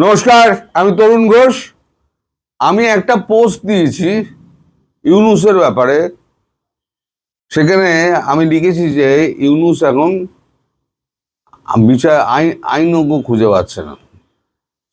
নমস্কার, আমি তরুণ ঘোষ। আমি একটা পোস্ট দিয়েছি ইউনূসের ব্যাপারে। সেখানে আমি লিখেছি যে ইউনূস এখন বিচার আইনজ্ঞ খুঁজে পাচ্ছে না।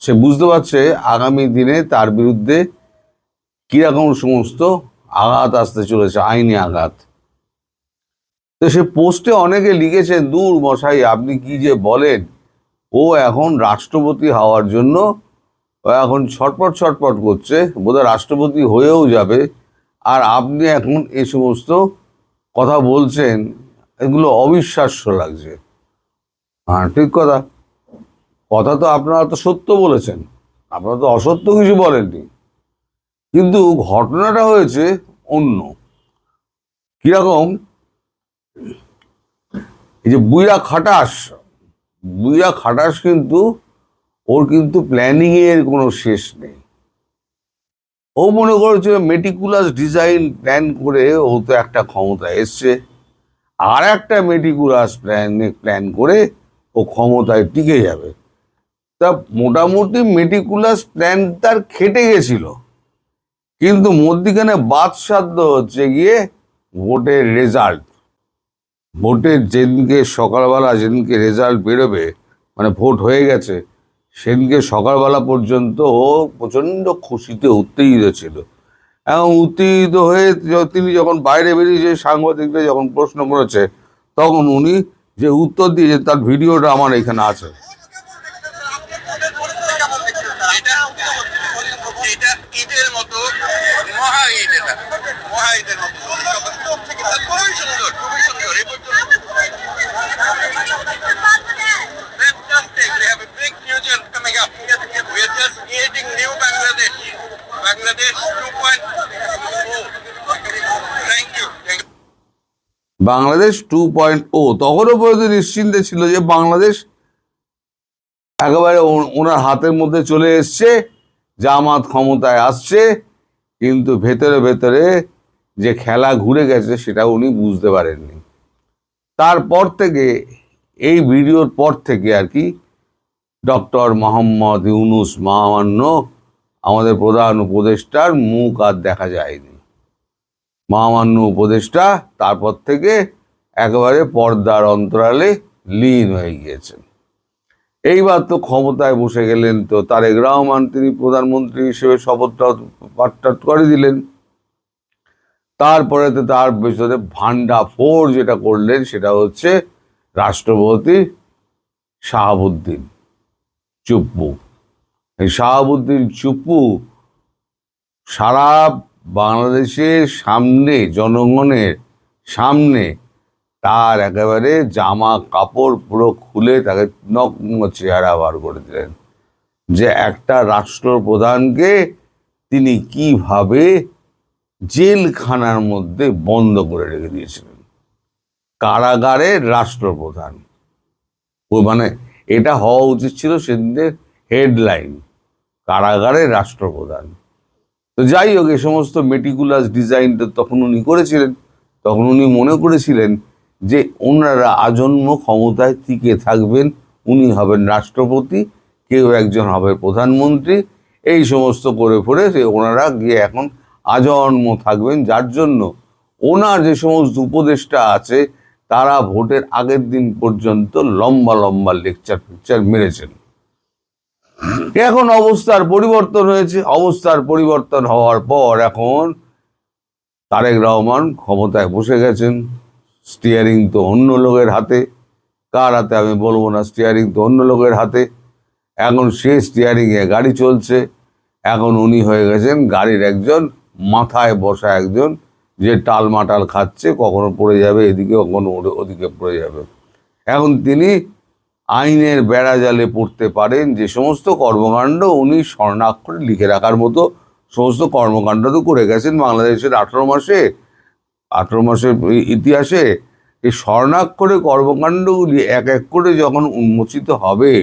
সে বুঝতে পারছে আগামী দিনে তার বিরুদ্ধে কিরকম সমস্ত আঘাত আসতে চলেছে, আইনি আঘাত। তো সে পোস্টে অনেকে লিখেছে, দূর মশাই আপনি কি যে বলেন, ও এখন রাষ্ট্রপতি হওয়ার জন্য ও এখন ছটপট ছটপট করছে, বোধহয় রাষ্ট্রপতি হয়েও যাবে, আর আপনি এখন এই সমস্ত কথা বলছেন, এগুলো অবিশ্বাস্য লাগছে। হ্যাঁ, ঠিক কথা। কথা তো আপনারা তো সত্য বলেছেন, আপনারা তো অসত্য কিছু বলেননি। কিন্তু ঘটনাটা হয়েছে অন্য। কিরকম, এই যে বুইয়া খাটাস কিন্তু ওর কিন্তু প্ল্যানিং এর কোনো শেষ নেই। ও মনে করেছিল মেটিকুলাস ডিজাইন প্ল্যান করে ও তো একটা ক্ষমতায় এসছে, আর একটা মেটিকুলাস প্ল্যান করে ও ক্ষমতায় টিকে যাবে। তা মোটামুটি মেটিকুলাস প্ল্যান তার খেটে গেছিল, কিন্তু মধ্যিখানে বাদসাধ্য হচ্ছে গিয়ে ভোটের রেজাল্ট। ভোটের যেদিনকে সকালবেলা, যেদিনকে রেজাল্ট বেরোবে, মানে ভোট হয়ে গেছে, সেদিনকে সকালবেলা পর্যন্ত ও প্রচণ্ড খুশিতে উত্তেজিত ছিল। এবং উত্তেজিত হয়ে তিনি যখন বাইরে বেরিয়েছে, সাংবাদিকরা যখন প্রশ্ন করেছে, তখন উনি যে উত্তর দিয়েছে তার ভিডিওটা আমার এখানে আছে। বাংলাদেশ 2.0 তখনও পর্যন্ত নিশ্চিন্তে ছিল যে বাংলাদেশ একেবারে ওনার হাতের মধ্যে চলে এসছে, জামাত ক্ষমতায় আসছে। কিন্তু ভেতরে ভেতরে যে খেলা ঘুরে গেছে সেটা উনি বুঝতে পারেননি। তারপর থেকে, এই ভিডিওর পর থেকে আর কি, ডক্টর মোহাম্মদ ইউনূস মহামান্য আমাদের প্রধান উপদেষ্টার মুখ আর দেখা যায়নি। মহামান্য উপদেষ্টা তারপর থেকে একেবারে পর্দার অন্তরালে লীন হয়ে গিয়েছেন। এইবার তো ক্ষমতায় বসে গেলেন, তো তারেক রহমান তিনি প্রধানমন্ত্রী হিসেবে শপথটা পাঠ করে দিলেন। তারপরে তো তার ভিতরে ভান্ডা ফোর যেটা করলেন সেটা হচ্ছে রাষ্ট্রপতি শাহাবুদ্দিন চুপ্পু। এই শাহাবুদ্দিন চুপ্পু সারা বাংলাদেশের সামনে, জনগণের সামনে তার একেবারে জামা কাপড় পুরো খুলে তাকে নগ্ন চেহারা বার করে দিলেন, যে একটা রাষ্ট্রপ্রধানকে তিনি কিভাবে জেলখানার মধ্যে বন্ধ করে রেখে দিয়েছিলেন। কারাগারের রাষ্ট্রপ্রধান, ও মানে এটা হওয়া উচিত ছিল সেদিনের হেডলাইন, কারাগারের রাষ্ট্রপ্রধান। তো যাই হোক, এ সমস্ত মেটিকুলাস ডিজাইনটা তখন উনি করেছিলেন। তখন উনি মনে করেছিলেন যে ওনারা আজন্ম ক্ষমতায় টিকে থাকবেন, উনি হবেন রাষ্ট্রপতি, কেউ একজন হবে প্রধানমন্ত্রী, এই সমস্ত করে ফেলে ওনারা গিয়ে এখন আজন্ম থাকবেন। যার জন্য ওনার যে সমস্ত উপদেষ্টা আছে তারা ভোটের আগের দিন পর্যন্ত লম্বা লম্বা লেকচার মেরেছেন। এখন অবস্থার পরিবর্তন হয়েছে। অবস্থার পরিবর্তন হওয়ার পর এখন তারেক রহমান ক্ষমতায় বসে গেছেন। স্টিয়ারিং তো অন্য লোকের হাতে, কার হাতে আমি বলবো না, স্টিয়ারিং তো অন্য লোকের হাতে। এখন সে স্টিয়ারিংয়ে গাড়ি চলছে। এখন উনি হয়ে গেছেন গাড়ির একজন মাথায় বসা একজন, যে টালমাটাল খাচ্ছে, কখনো পড়ে যাবে এদিকে, কখনো ওদিকে পড়ে যাবে। এখন তিনি আইনের বেড়াজালে পড়তে পারেন। যে সমস্ত কর্মকাণ্ড উনি স্বর্ণাক্ষরে লিখে রাখার মতো সমস্ত কর্মকাণ্ড তো করে গেছেন বাংলাদেশের 18 মাসের ইতিহাসে, এই স্বর্ণাক্ষরে কর্মকাণ্ডগুলি এক এক করে যখন উন্মোচিত হবে,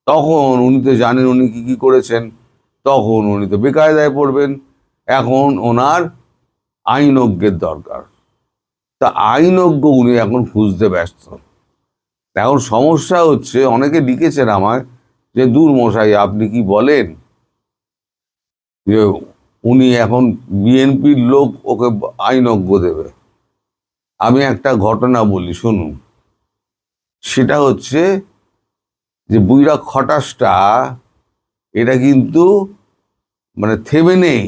তখন উনি তো জানেন উনি কি কি করেছেন, তখন উনি তো বেকায়দায় পড়বেন। এখন ওনার আইনজ্ঞের দরকার। তা আইনজ্ঞ উনি এখন খুঁজতে ব্যস্ত। এখন সমস্যা হচ্ছে, অনেকে লিখেছেন আমায় যে দূর মশাই আপনি কি বলেন, যে উনি এখন বিএনপির লোক, ওকে আইনজ্ঞ দেবে। আমি একটা ঘটনা বলি শুনুন। সেটা হচ্ছে যে বুইড়া খটাসটা, এটা কিন্তু মানে থেমে নেই।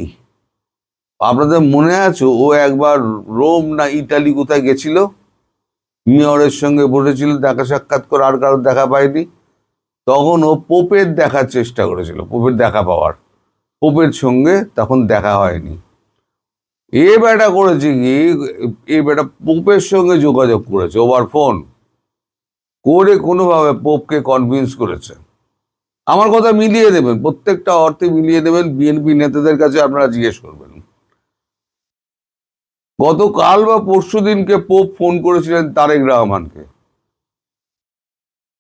আপনাদের মনে আছে ও একবার রোম না ইটালি কোথায় গেছিল, মেয়রের সঙ্গে বসেছিল, দেখা সাক্ষাৎ করে আর কারোর দেখা পায়নি। তখন ও পোপের দেখার চেষ্টা করেছিল, পোপের দেখা পাওয়ার, পোপের সঙ্গে তখন দেখা হয়নি। এ বেটা করেছে কি, এ বেটা পোপের সঙ্গে যোগাযোগ করেছে ওভার ফোন করে, কোনোভাবে পোপকে কনভিন্স করেছে। আমার কথা মিলিয়ে দেবেন, প্রত্যেকটা অর্থে মিলিয়ে দেবেন, বিএনপি নেতাদের কাছে আপনারা জিজ্ঞেস করবেন। গতকাল বা পরশু দিনকে পোপ ফোন করেছিলেন তারেক রহমানকে,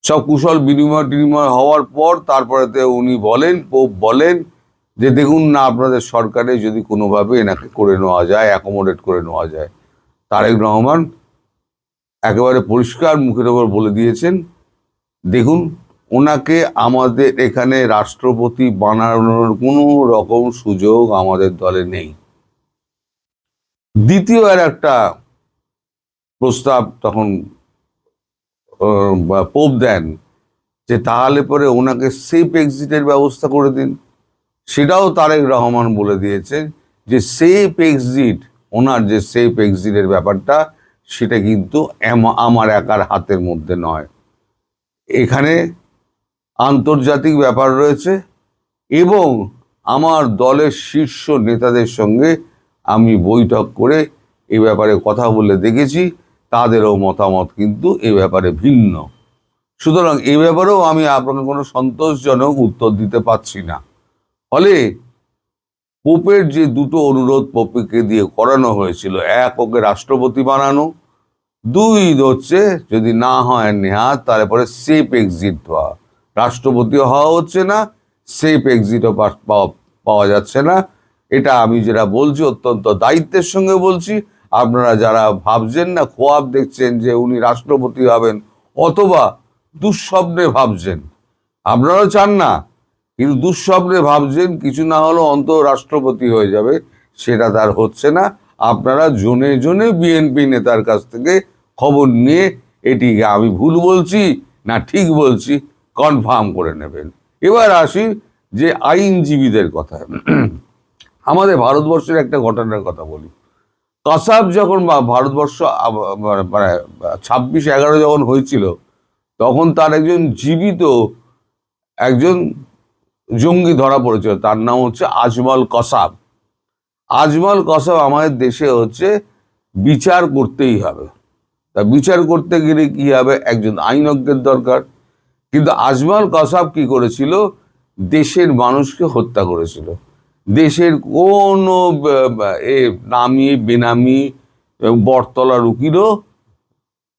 সব কুশল বিনিময় টিনিময় হওয়ার পর তারপরে উনি বলেন, পোপ বলেন যে দেখুন না আপনাদের সরকারে যদি কোনোভাবে এনাকে করে নেওয়া যায়, অ্যাকোমোডেট করে নেওয়া যায়। তারেক রহমান একেবারে পরিষ্কার মুখের ওপর বলে দিয়েছেন, দেখুন ওনাকে আমাদের এখানে রাষ্ট্রপতি বানানোর কোনো রকম সুযোগ আমাদের দলে নেই। দ্বিতীয় আর একটা প্রস্তাব তখন পোপ দেন যে তাহলে পরে ওনাকে সেফ এক্সিটের ব্যবস্থা করে দিন। সেটাও তারেক রহমান বলে দিয়েছেন যে সেফ এক্সিট, ওনার যে সেফ এক্সিটের ব্যাপারটা, সেটা কিন্তু আমার একার হাতের মধ্যে নয়। এখানে আন্তর্জাতিক ব্যাপার রয়েছে এবং আমার দলের শীর্ষ নেতাদের সঙ্গে আমি বৈঠক করে এ ব্যাপারে কথা বলে দেখেছি, তাদেরও মতামত কিন্তু এ ব্যাপারে ভিন্ন। সুতরাং এ ব্যাপারেও আমি আপনাকে কোনো সন্তোষজনক উত্তর দিতে পারছি না। ফলে পোপের যে দুটো অনুরোধ পোপকে দিয়ে করানো হয়েছিল, এক ওকে রাষ্ট্রপতি বানানো, দুই হচ্ছে যদি না হয় নেহাত তাহলে পরে সেফ এক্সিট পাওয়া। রাষ্ট্রপতিও হওয়া হচ্ছে না, সেফ এক্সিটও পাওয়া যাচ্ছে না। এটা আমি যেটা বলছি অত্যন্ত দায়িত্বের সঙ্গে বলছি। আপনারা যারা ভাবছেন না, খোয়াব দেখছেন যে উনি রাষ্ট্রপতি হবেন, অথবা দুঃস্বপ্নে ভাবছেন, আপনারাও চান না কিন্তু দুঃস্বপ্নে ভাবছেন কিছু না হলেও অন্তত রাষ্ট্রপতি হয়ে যাবে, সেটা তার হচ্ছে না। আপনারা জনে জনে বিএনপি নেতার কাছ থেকে খবর নিয়ে এটিকে আমি ভুল বলছি না ঠিক বলছি কনফার্ম করে নেবেন। এবার আসি যে আইনজীবীদের কথা। আমাদের ভারতবর্ষের একটা ঘটনার কথা বলি। কাসাব যখন ভারতবর্ষ মানে 26/11 যখন হয়েছিল, তখন তার একজন জীবিত একজন জঙ্গি ধরা পড়েছিল, তার নাম হচ্ছে আজমল কসাব। আজমল কসাব আমাদের দেশে হচ্ছে বিচার করতেই হবে। তা বিচার করতে গেলে কি হবে, একজন আইনজ্ঞের দরকার। কিন্তু আজমল কসাব কি করেছিল, দেশের মানুষকে হত্যা করেছিল। দেশের কোনো নামি বেনামি বটতলার উকিলও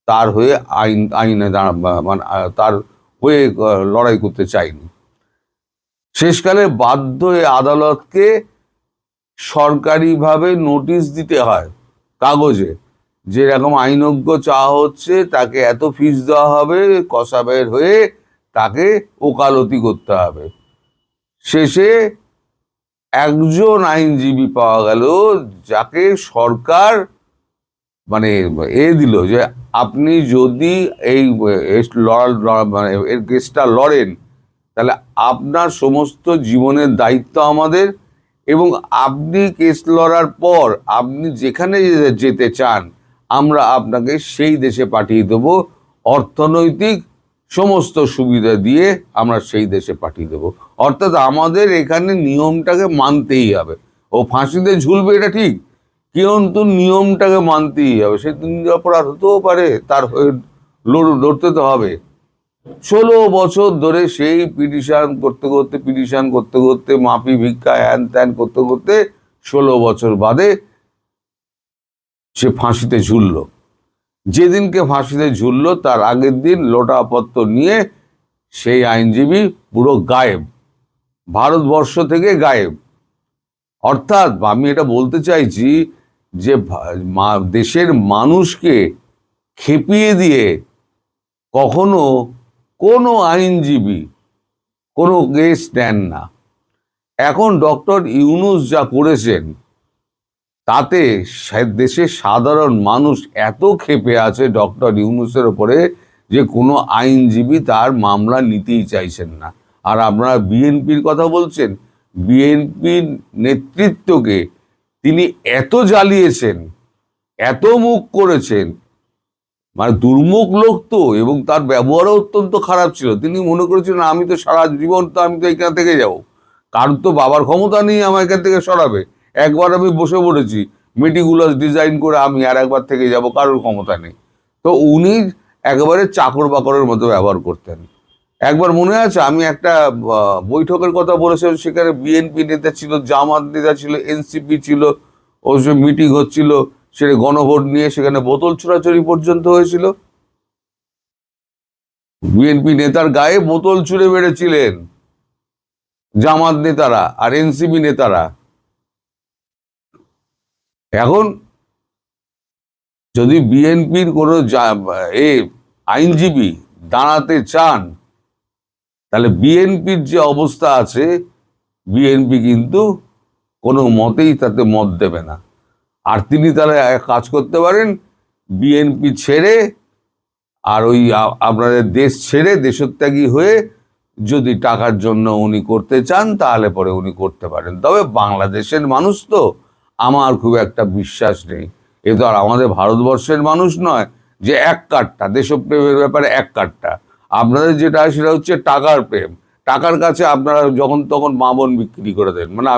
তার হয়ে আইনে মানে তার হয়ে লড়াই করতে চায়নি। শেষকালে বাধ্য হয়ে আদালতকে সরকারিভাবে নোটিশ দিতে হয় কাগজে, যেরকম আইনজ্ঞ চাওয়া হচ্ছে তাকে এত ফিস দেওয়া হবে, কসাবের হয়ে তাকে ওকালতি করতে হবে। শেষে একজন আইনজীবী পাওয়া গেল যাকে সরকার মানে দিল যে আপনি যদি এই মানে এর কেসটা লড়েন, তাহলে আপনার সমস্ত জীবনের দায়িত্ব আমাদের, এবং আপনি কেস লড়ার পর আপনি যেখানে যেতে চান আমরা আপনাকে সেই দেশে পাঠিয়ে দেবো, অর্থনৈতিক সমস্ত সুবিধা দিয়ে আমরা সেই দেশে পাঠিয়ে দেবো। অর্থাৎ আমাদের এখানে নিয়মটাকে মানতেই হবে। ও ফাঁসিতে ঝুলবে এটা ঠিক, কিন্তু নিয়মটাকে মানতেই হবে। সে অপরাধ হতেও পারে, তার হয়ে লড়তে তো হবে। 16 বছর ধরে সেই পিটিশন করতে করতে মাপি ভিক্ষা হ্যান ত্যান করতে করতে 16 বছর বাদে সে ফাঁসিতে ঝুলল। যেদিনকে ফাঁসিতে ঝুলল তার আগের দিন লোটাপত্র নিয়ে সেই আইনজীবী পুরো গায়েব, ভারতবর্ষ থেকে গায়েব। অর্থাৎ আমি এটা বলতে চাইছি যে দেশের মানুষকে খেপিয়ে দিয়ে কখনো কোনো আইনজীবী কোনো কেস নেন না। এখন ডক্টর ইউনূস যা করেছেন তাতে দেশের সাধারণ মানুষ এত ক্ষেপে আছে ডক্টর ইউনূসের ওপরে যে কোনো আইনজীবী তার মামলা নিতেই চাইছেন না। আর আপনারা বিএনপির কথা বলছেন, বিএনপির নেতৃত্বকে তিনি এত জ্বালিয়েছেন, এত মুখ করেছেন, মানে দুর্মুখ লোক তো, এবং তার ব্যবহারও অত্যন্ত খারাপ ছিল। তিনি মনে করেছেন আমি তো সারা জীবন তো আমি তো এখান থেকে যাবো, কারণ তো বাবার ক্ষমতা নেই আমার এখান থেকে সরাবে। একবার আমি বসে পড়েছি মেটিকুলাস ডিজাইন করে, আমি আর একবার থেকে যাব, কারোর ক্ষমতা নেই। তো উনি একেবারে চাকর বাকরের মতো ব্যবহার করতেন। একবার মনে আছে আমি একটা বৈঠকের কথা বলেছিলাম, সেখানে বিএনপি নেতা ছিল, জামাত নেতা ছিল, এনসিপি ছিল, ও সে মিটিং হচ্ছিল, সে গণভোট নিয়ে সেখানে বোতল ছোড়াছড়ি পর্যন্ত হয়েছিল। বিএনপি নেতার গায়ে বোতল ছুঁড়ে মেরেছিলেন জামাত নেতারা আর এনসিপি নেতারা। এখন যদি বিএনপির কোনো আইনজীবী দাঁড়াতে চান, তাহলে বিএনপির যে অবস্থা আছে, বিএনপি কিন্তু কোনো মতেই তাতে মত দেবে না। আর তিনি তাহলে কাজ করতে পারেন, বিএনপি ছেড়ে আর ওই আপনাদের দেশ ছেড়ে দেশত্যাগী হয়ে যদি টাকার জন্য উনি করতে চান তাহলে পরে উনি করতে পারেন। তবে বাংলাদেশের মানুষ তো আমার খুব একটা বিশ্বাস নেই। এ তো আর আমাদের ভারতবর্ষের মানুষ নয় যে এক কাট্টা দেশপ্রেমের ব্যাপারে এক কাট্টা। আপনাদের যেটা সেটা হচ্ছে টাকার প্রেম। টাকার কাছে আপনারা যখন তখন মা বোন বিক্রি করে দেন। মানে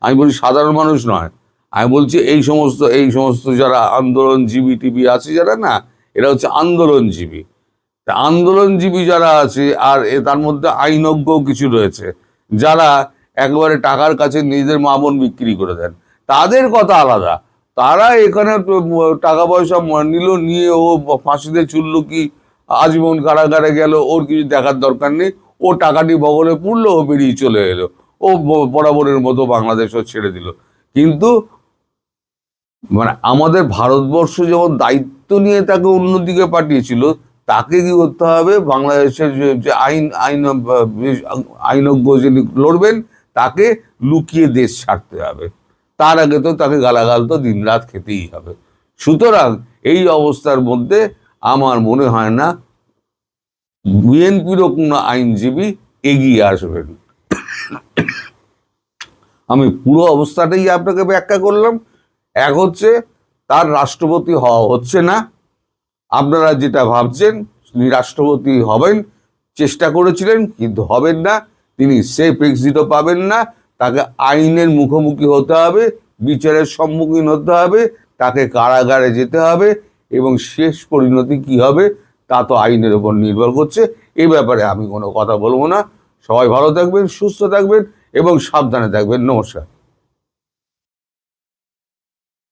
আমি বলি সাধারণ মানুষ নয়, আমি বলছি এই সমস্ত যারা আন্দোলনজীবী টিভি আছে যারা, না, এরা হচ্ছে আন্দোলনজীবী। আন্দোলনজীবী যারা আছে আর তার মধ্যে আইনজ্ঞ কিছু রয়েছে যারা একবারে টাকার কাছে নিজেদের মা বোন বিক্রি করে দেন, তাদের কথা আলাদা। তারা এখানে টাকা পয়সা নিল, নিয়ে ও ফাঁসিতে চুললো কি আজীবন কারাগারে গেল, ওর কিছু দেখার দরকার নেই। ও টাকাটি বগলে পুড়লো, ও বেরিয়ে চলে এলো, ও বরাবরের মতো বাংলাদেশও ছেড়ে দিল। কিন্তু মানে আমাদের ভারতবর্ষ যখন দায়িত্ব নিয়ে তাকে অন্যদিকে পাঠিয়েছিল, তাকে কি করতে হবে, বাংলাদেশের যে আইনজ্ঞ যিনি লড়বেন তাকে লুকিয়ে দেশ ছাড়তে হবে। তার আগে তো তাকে গালাগাল তো দিনরাত খেতেই হবে। সুতরাং এই অবস্থার মধ্যে আমার মনে হয় না বিএনপিরও কোনো আইনজীবী এগিয়ে আসবেন। আমি পুরো অবস্থাটাই আপনাকে ব্যাখ্যা করলাম। এক হচ্ছে তার রাষ্ট্রপতি হওয়া হচ্ছে না। আপনারা যেটা ভাবছেন তিনি রাষ্ট্রপতি হবেন, চেষ্টা করেছিলেন কিন্তু হবেন না। তিনি সেফ এক্সিটও পাবেন না। তাকে আইনের মুখোমুখি হতে হবে, বিচারের সম্মুখীন হতে হবে, তাকে কারাগারে যেতে হবে, এবং শেষ পরিণতি কি হবে তা তো আইনের উপর নির্ভর করছে। এ ব্যাপারে আমি কোনো কথা বলবো না। সবাই ভালো থাকবেন, সুস্থ থাকবেন এবং সাবধানে থাকবেন। নমস্কার।